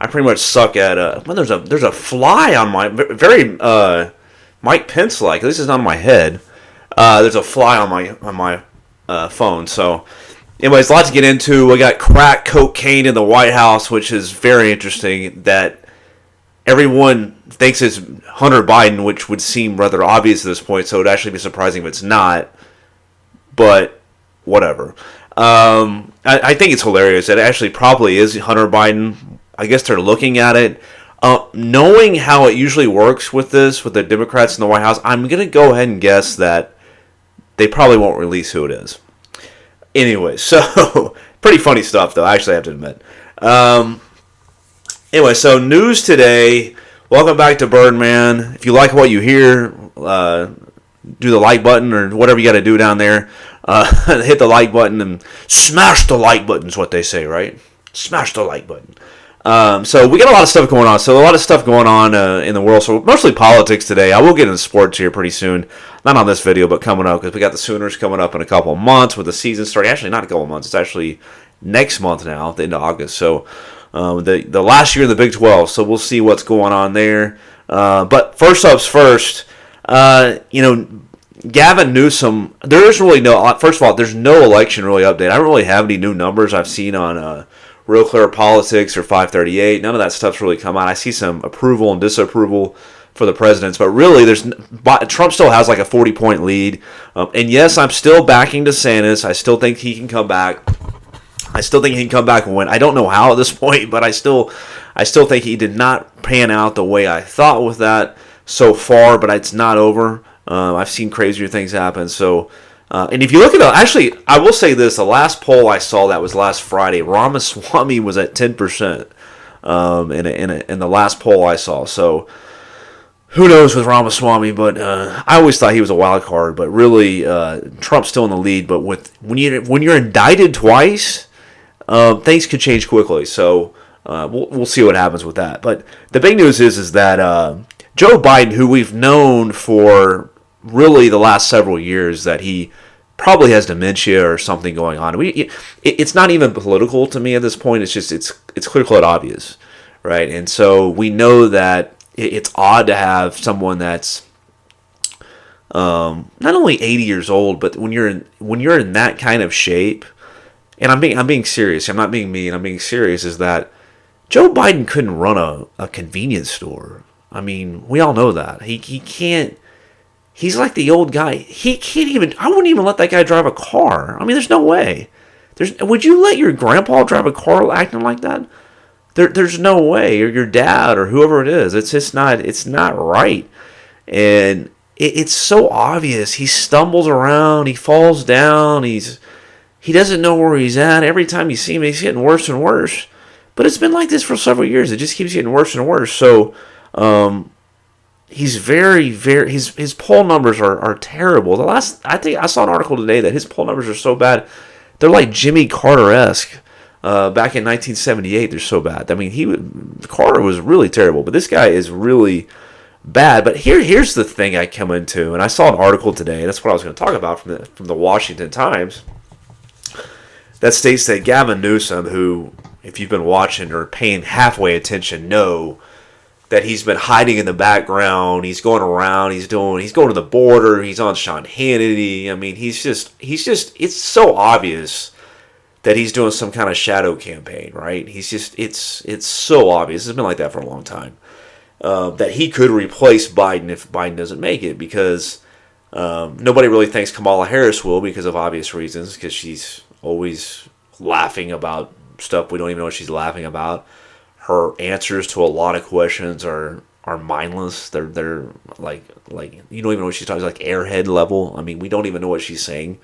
I pretty much suck at well, there's a fly on my very Mike Pence like. This is on my head. There's a fly on my phone. So, anyways, a lot to get into. We got crack cocaine in the White House, which is very interesting. That everyone thinks it's Hunter Biden, which would seem rather obvious at this point. So it'd actually be surprising if it's not. But whatever. I think it's hilarious. It actually probably is Hunter Biden. I guess they're looking at it. Knowing how it usually works with this, with the Democrats in the White House, I'm going to go ahead and guess that they probably won't release who it is. Anyway, so pretty funny stuff, though, I actually have to admit. Anyway, so news today. Welcome back to Birdman. If you like what you hear, do the like button or whatever you got to do down there. Hit the like button and smash the like button is what they say, right? Smash the like button. So we got a lot of stuff going on. So a lot of stuff going on in the world. So mostly politics today. I will get into sports here pretty soon. Not on this video, but coming up because we got the Sooners coming up in a couple of months with the season starting. Actually, not a couple of months. It's actually next month now, the end of August. So the last year of the Big 12. So we'll see what's going on there. But first up's first. Gavin Newsom. There is really no. First of all, there's no election really update. I don't really have any new numbers I've seen on Real Clear Politics or 538. None of that stuff's really come out. I see some approval and disapproval for the presidents, but really, Trump still has like a 40-point lead. And yes, I'm still backing DeSantis. I still think he can come back. I still think he can come back and win. I don't know how at this point, but I still think he did not pan out the way I thought with that so far. But it's not over. I've seen crazier things happen. So. And if you look at actually, I will say this: the last poll I saw that was last Friday, Ramaswamy was at 10% in the last poll I saw. So who knows with Ramaswamy? But I always thought he was a wild card. But really, Trump's still in the lead. But when you're indicted twice, things could change quickly. So we'll see what happens with that. But the big news is that Joe Biden, who we've known for really the last several years that he probably has dementia or something going on. It's not even political to me at this point. It's just it's clear cut obvious, right? And so we know that it's odd to have someone that's not only 80 years old, but when you're in that kind of shape, and I'm being serious. I'm not being mean. I'm being serious. Is that Joe Biden couldn't run a convenience store? I mean, we all know that he can't. He's like the old guy. He can't even. I wouldn't even let that guy drive a car. I mean, there's no way. Would you let your grandpa drive a car acting like that? There's no way. Or your dad or whoever it is. It's just not. It's not right. And it's so obvious. He stumbles around. He falls down. He doesn't know where he's at. Every time you see him, he's getting worse and worse. But it's been like this for several years. It just keeps getting worse and worse. So. He's very, very. His poll numbers are terrible. I think I saw an article today that his poll numbers are so bad, they're like Jimmy Carter-esque. Back in 1978, they're so bad. I mean, Carter was really terrible, but this guy is really bad. But here's the thing I come into, and I saw an article today. That's what I was going to talk about from the Washington Times. That states that Gavin Newsom, who, if you've been watching or paying halfway attention, know that he's been hiding in the background. He's going around. He's going to the border. He's on Sean Hannity. I mean, he's just. It's so obvious that he's doing some kind of shadow campaign, right? It's so obvious. It's been like that for a long time. That he could replace Biden if Biden doesn't make it, because nobody really thinks Kamala Harris will, because of obvious reasons, because she's always laughing about stuff we don't even know what she's laughing about. Her answers to a lot of questions are mindless. They're like you don't even know what she's talking. Like airhead level. I mean, we don't even know what she's saying.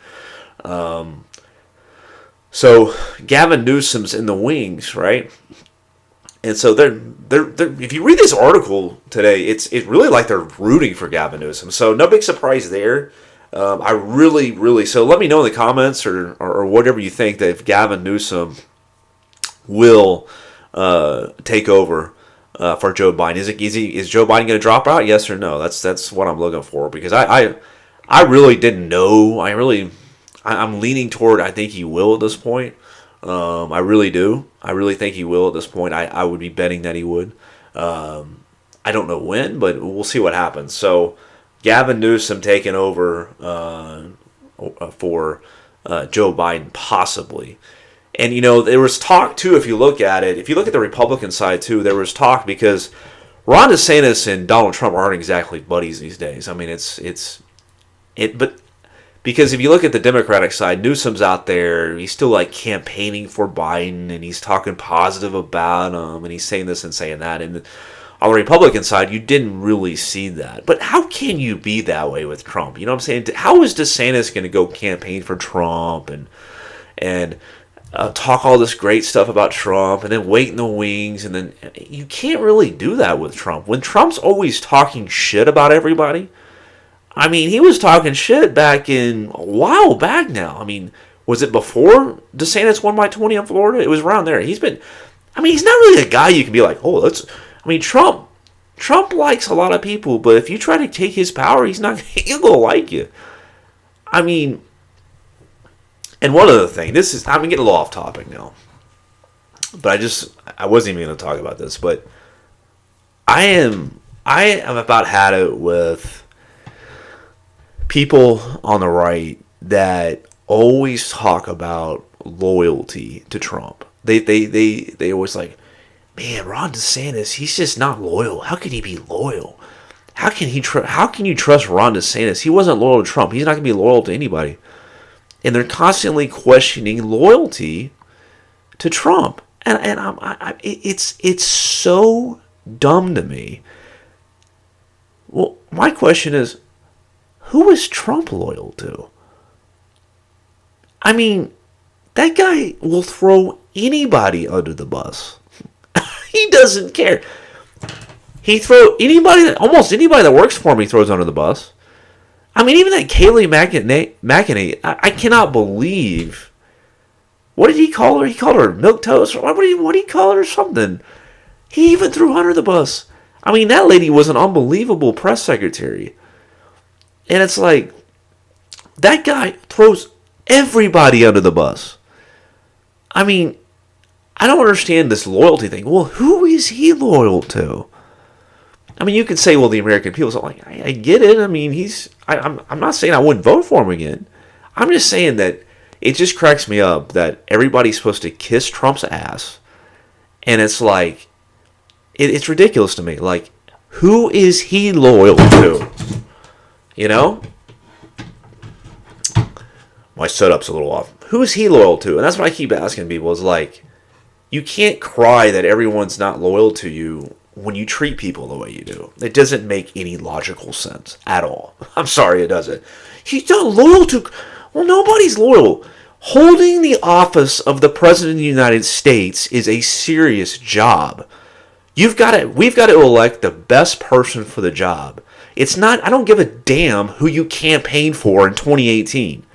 So Gavin Newsom's in the wings, right? And so they're if you read this article today, it's really like they're rooting for Gavin Newsom. So no big surprise there. I really so let me know in the comments or whatever you think that if Gavin Newsom will take over for Joe Biden. Is Joe Biden going to drop out? Yes or no? That's what I'm looking for, because I really didn't know. I'm leaning toward I think he will at this point. I really do. I really think he will at this point. I would be betting that he would. I don't know when, but we'll see what happens. So Gavin Newsom taking over for Joe Biden, possibly. And, there was talk, too, if you look at the Republican side, too, there was talk because Ron DeSantis and Donald Trump aren't exactly buddies these days. I mean, but because if you look at the Democratic side, Newsom's out there, he's still, campaigning for Biden, and he's talking positive about him, and he's saying this and saying that. And on the Republican side, you didn't really see that. But how can you be that way with Trump? You know what I'm saying? How is DeSantis going to go campaign for Trump and talk all this great stuff about Trump and then wait in the wings? And then you can't really do that with Trump. When Trump's always talking shit about everybody, I mean, he was talking shit back a while back now. I mean, was it before DeSantis won by 20 in Florida? It was around there. He's not really a guy you can be like, Trump likes a lot of people, but if you try to take his power, he's not going to like you. I mean, and one other thing, I'm getting a little off topic now, but I wasn't even going to talk about this, but I am about had it with people on the right that always talk about loyalty to Trump. They always like, man, Ron DeSantis, he's just not loyal. How can he be loyal? How can you trust Ron DeSantis? He wasn't loyal to Trump. He's not going to be loyal to anybody. And they're constantly questioning loyalty to Trump. And it's so dumb to me. Well, my question is, who is Trump loyal to? I mean, that guy will throw anybody under the bus. He doesn't care. Almost anybody that works for him, he throws under the bus. I mean, even that Kayleigh McEnany, I cannot believe. What did he call her? He called her milk toast. What did he call her? Something. He even threw her under the bus. I mean, that lady was an unbelievable press secretary. And it's like, that guy throws everybody under the bus. I mean, I don't understand this loyalty thing. Well, who is he loyal to? I mean, you could say, well, the American people. So I get it. I mean, I'm not saying I wouldn't vote for him again. I'm just saying that it just cracks me up that everybody's supposed to kiss Trump's ass. And it's like, it's ridiculous to me. Like, who is he loyal to? You know? My setup's a little off. Who is he loyal to? And that's what I keep asking people is like, you can't cry that everyone's not loyal to you when you treat people the way you do. It doesn't make any logical sense at all. I'm sorry, it doesn't. He's not loyal to... Well, nobody's loyal. Holding the office of the President of the United States is a serious job. We've got to elect the best person for the job. It's not... I don't give a damn who you campaigned for in 2018.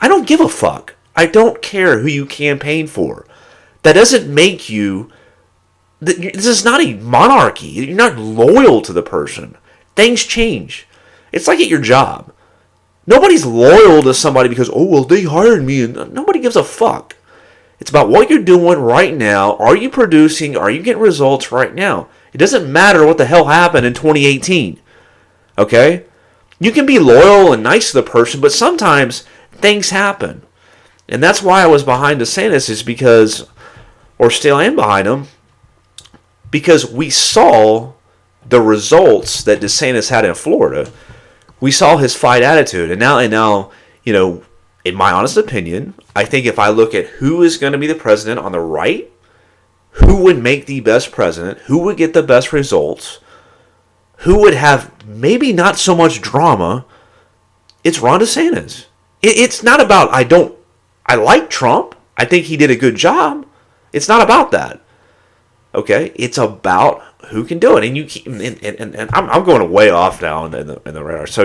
I don't give a fuck. I don't care who you campaigned for. That doesn't make you... This is not a monarchy. You're not loyal to the person. Things change. It's like at your job. Nobody's loyal to somebody because, oh, well, they hired me. And nobody gives a fuck. It's about what you're doing right now. Are you producing? Are you getting results right now? It doesn't matter what the hell happened in 2018. Okay? You can be loyal and nice to the person, but sometimes things happen. And that's why I was behind DeSantis is because, or still am behind him, because we saw the results that DeSantis had in Florida. We saw his fight attitude. And now, you know, in my honest opinion, I think if I look at who is going to be the president on the right, who would make the best president, who would get the best results, who would have maybe not so much drama, it's Ron DeSantis. It's not about, I like Trump. I think he did a good job. It's not about that. Okay? It's about who can do it. And you keep, and I'm going way off now in the radar. So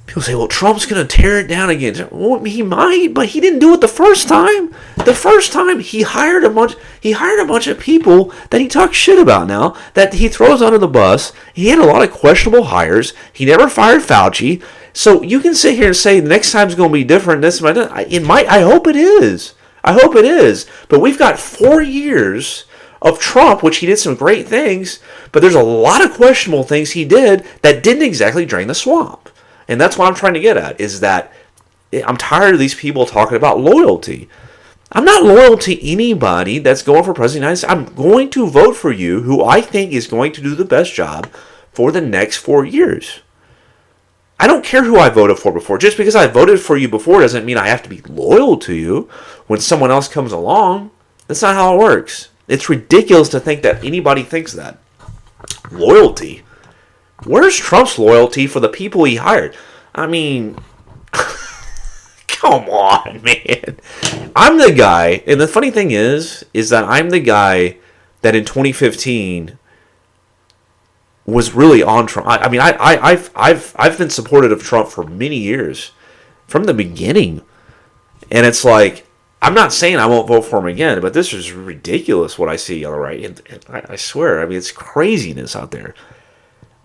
people say, well, Trump's going to tear it down again. Well, he might, but he didn't do it the first time. The first time he hired a bunch of people that he talks shit about now, that he throws under the bus. He had a lot of questionable hires. He never fired Fauci. So you can sit here and say the next time's going to be different. I hope it is. I hope it is. But we've got 4 years of Trump, which he did some great things, but there's a lot of questionable things he did that didn't exactly drain the swamp. And that's what I'm trying to get at, is that I'm tired of these people talking about loyalty. I'm not loyal to anybody that's going for president of the United States. I'm going to vote for you who I think is going to do the best job for the next 4 years. I don't care who I voted for before. Just because I voted for you before doesn't mean I have to be loyal to you when someone else comes along. That's not how it works. It's ridiculous to think that anybody thinks that. Loyalty? Where's Trump's loyalty for the people he hired? I mean, come on, man. I'm the guy, and the funny thing is that I'm the guy that in 2015 was really on Trump. I mean, I've been supportive of Trump for many years, from the beginning, and it's like, I'm not saying I won't vote for him again, but this is ridiculous what I see on the right. And I swear, I mean, it's craziness out there.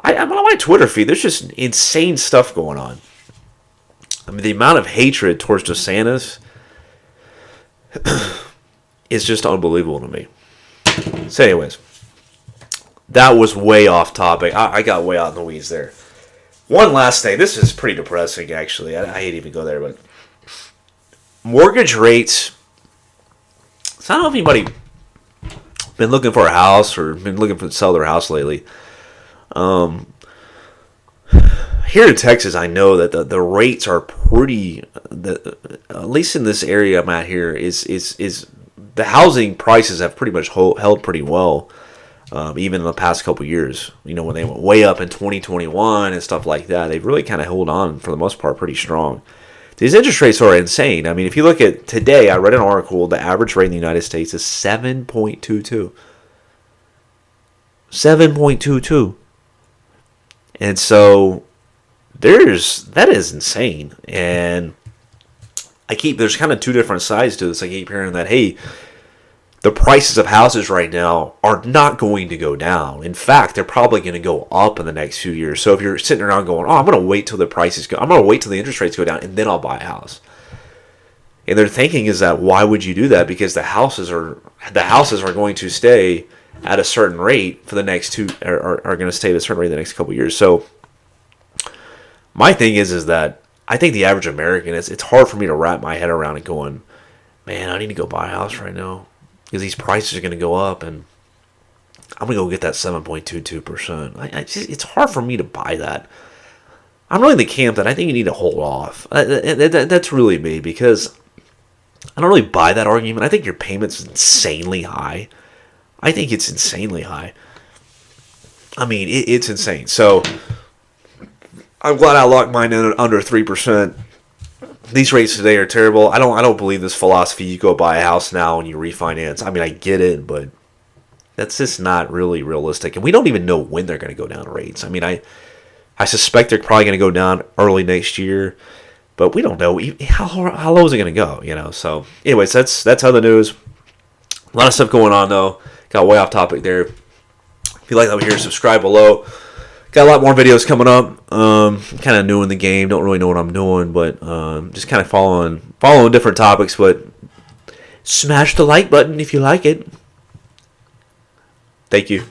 I'm on my Twitter feed. There's just insane stuff going on. I mean, the amount of hatred towards DeSantis is just unbelievable to me. So anyways, that was way off topic. I got way out in the weeds there. One last thing. This is pretty depressing, actually. I hate to even go there, but mortgage rates. So I don't know if anybody been looking for a house or been looking to sell their house lately. Here in Texas, I know that the rates are pretty. At least in this area I'm at here, is the housing prices have pretty much held pretty well, even in the past couple years. You know, when they went way up in 2021 and stuff like that, they've really kind of held on for the most part pretty strong. These interest rates are insane. I mean, if you look at today, I read an article, the average rate in the United States is 7.22. 7.22. And so that is insane. And there's kind of two different sides to this. I keep hearing that, hey, the prices of houses right now are not going to go down. In fact, they're probably going to go up in the next few years. So if you're sitting around going, I'm going to wait till the prices go, I'm going to wait till the interest rates go down and then I'll buy a house. And their thinking is that, why would you do that? Because the houses are going to stay at a certain rate for the next are going to stay at a certain rate the next couple of years. So my thing is that I think the average American, it's hard for me to wrap my head around it going, man, I need to go buy a house right now because these prices are going to go up and I'm going to go get that 7.22%. It's hard for me to buy that. I'm really in the camp that I think you need to hold off. That's really me, because I don't really buy that argument. I think your payment's insanely high. I think it's insanely high. I mean, it's insane. So I'm glad I locked mine in at under 3%. These rates today are terrible. I don't believe this philosophy. You go buy a house now and you refinance. I mean, I get it, but that's just not really realistic. And we don't even know when they're going to go down rates. I mean, I suspect they're probably going to go down early next year, but we don't know how low is it going to go. You know. So, anyways, that's how the news. A lot of stuff going on though. Got way off topic there. If you like that here, subscribe below. Got a lot more videos coming up. Kind of new in the game. Don't really know what I'm doing, but just kind of following different topics. But smash the like button if you like it. Thank you.